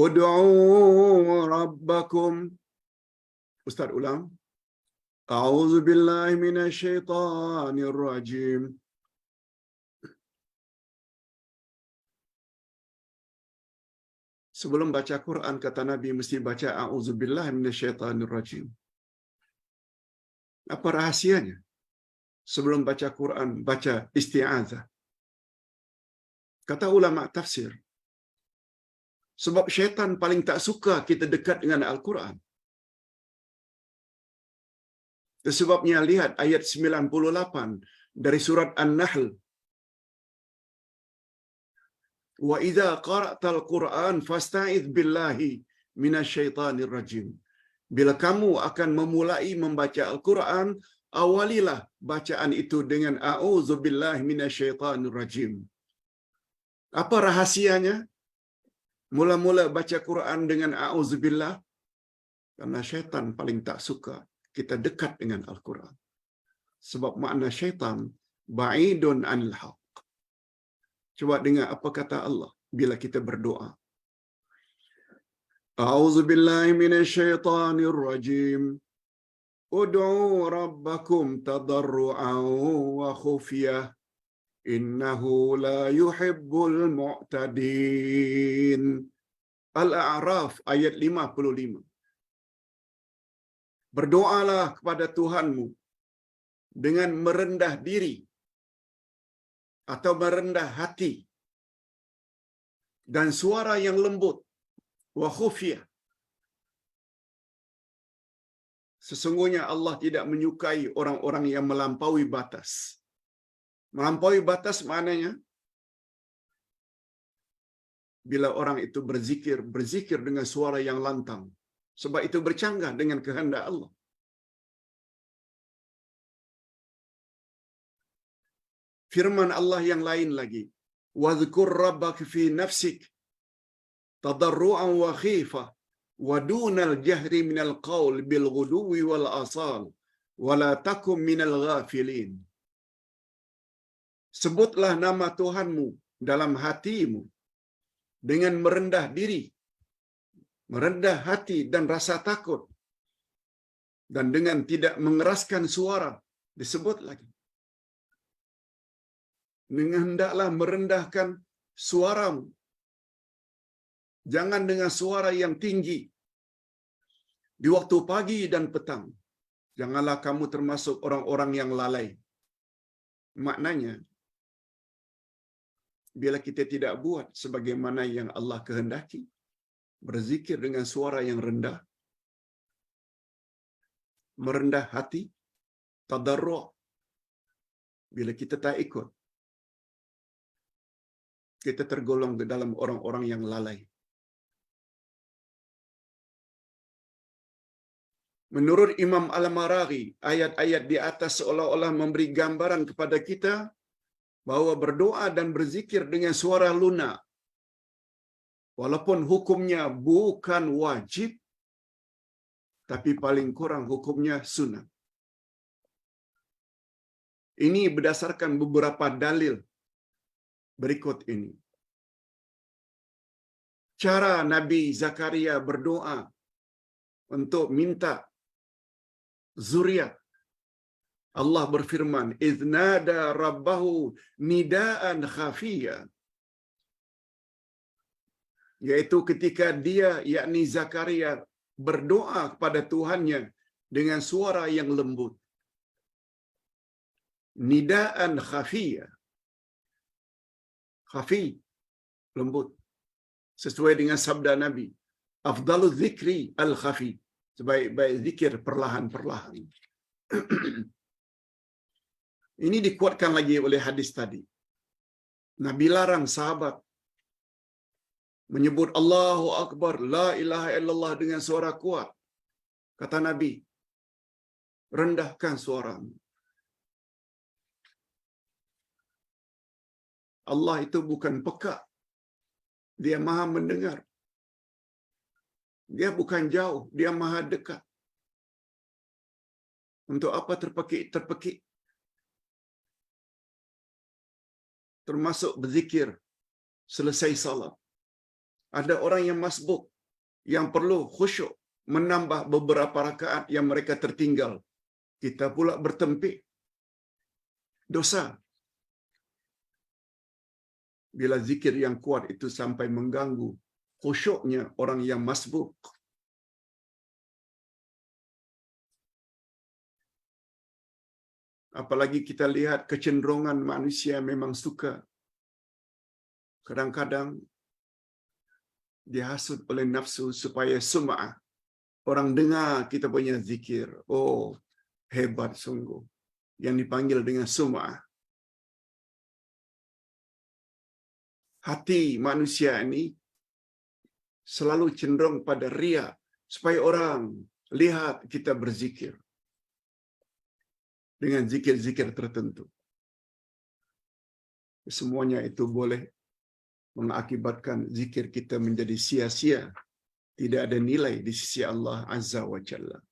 Ud'u rabbakum. Ustaz ulang. A'udzu billahi minasyaitonir rajim. Sebelum baca Quran, kata Nabi, mesti baca A'udzu billahi minasyaitonir rajim. Apa rahasianya? Sebelum baca Quran, baca isti'adzah. Kata ulama tafsir, sebab syaitan paling tak suka kita dekat dengan Al-Quran. Itu sebabnya lihat ayat 98 dari surat An-Nahl. Wa idza qara'tal Qur'an fasta'idz billahi minasyaitonir rajim. Bila kamu akan memulai membaca Al-Quran, awalilah bacaan itu dengan a'udzu billahi minasyaitonir rajim. Apa rahasianya? Mula-mula baca Quran dengan a'udzubillah, karena syaitan paling tak suka kita dekat dengan Al-Quran. Sebab makna syaitan ba'idun anil haq. Coba dengar apa kata Allah bila kita berdoa. A'udzubillahi minasyaitonir rajim. Ud'u rabbakum tadarru'an wa khufyah. Innahu la yuhibbul mu'tadin. Al-A'raf ayat 55. Berdoalah kepada Tuhanmu dengan merendah diri atau merendah hati dan suara yang lembut, wa khufyah. Sesungguhnya Allah tidak menyukai orang-orang yang melampaui batas. Melampaui batas maknanya bila orang itu berzikir dengan suara yang lantang, sebab itu bercanggah dengan kehendak Allah. Firman Allah yang lain lagi, wadhkur rabbaka fi nafsik tadarruan wa khifah wa dunal jahri minal qaul bil ghuduwi wal asal wa la takum minal ghafilin. Sebutlah nama Tuhanmu dalam hatimu dengan merendah diri, merendah hati dan rasa takut, dan dengan tidak mengeraskan suara. Disebut lagi, hendaklah merendahkan suaramu, jangan dengan suara yang tinggi di waktu pagi dan petang. Janganlah kamu termasuk orang-orang yang lalai. Maknanya, bila kita tidak buat sebagaimana yang Allah kehendaki, berzikir dengan suara yang rendah, merendah hati, tadarru', bila kita tak ikut, kita tergolong ke dalam orang-orang yang lalai. Menurut Imam Al-Maraghi, ayat-ayat di atas seolah-olah memberi gambaran kepada kita bahawa berdoa dan berzikir dengan suara lunak, walaupun hukumnya bukan wajib, tapi paling kurang hukumnya sunnah. Ini berdasarkan beberapa dalil berikut ini. Cara Nabi Zakaria berdoa untuk minta zuriat. Allah berfirman, "Idznada rabbahu nidaan khafiyya." Yaitu ketika dia, yakni Zakaria, berdoa kepada Tuhannya dengan suara yang lembut. Nidaan khafiyya. Khafi, lembut. Sesuai dengan sabda Nabi, afdalul zikri al-khafi. Sebaik-baik zikir perlahan-perlahan. Ini dikuatkan lagi oleh hadis tadi. Nabi larang sahabat menyebut Allahu Akbar, la ilaha illallah dengan suara kuat. Kata Nabi, rendahkan suaramu. Allah itu bukan peka. Dia maha mendengar. Dia bukan jauh, dia maha dekat. Untuk apa terpekik? Termasuk berzikir selesai salat. Ada orang yang masbuk, yang perlu khusyuk, menambah beberapa rakaat yang mereka tertinggal. Kita pula bertempik. Dosa. Bila zikir yang kuat itu sampai mengganggu khusyuknya orang yang masbuk. Apalagi kita lihat kecenderungan manusia memang suka. Kadang-kadang dihasut oleh nafsu supaya sum'ah. Orang dengar kita punya zikir. Oh, hebat sungguh. Yang dipanggil dengan sum'ah. Hati manusia ini selalu cenderung pada riya. Supaya orang lihat kita berzikir. Dengan zikir-zikir tertentu. Semuanya itu boleh mengakibatkan zikir kita menjadi sia-sia. Tidak ada nilai di sisi Allah Azza wa Jalla.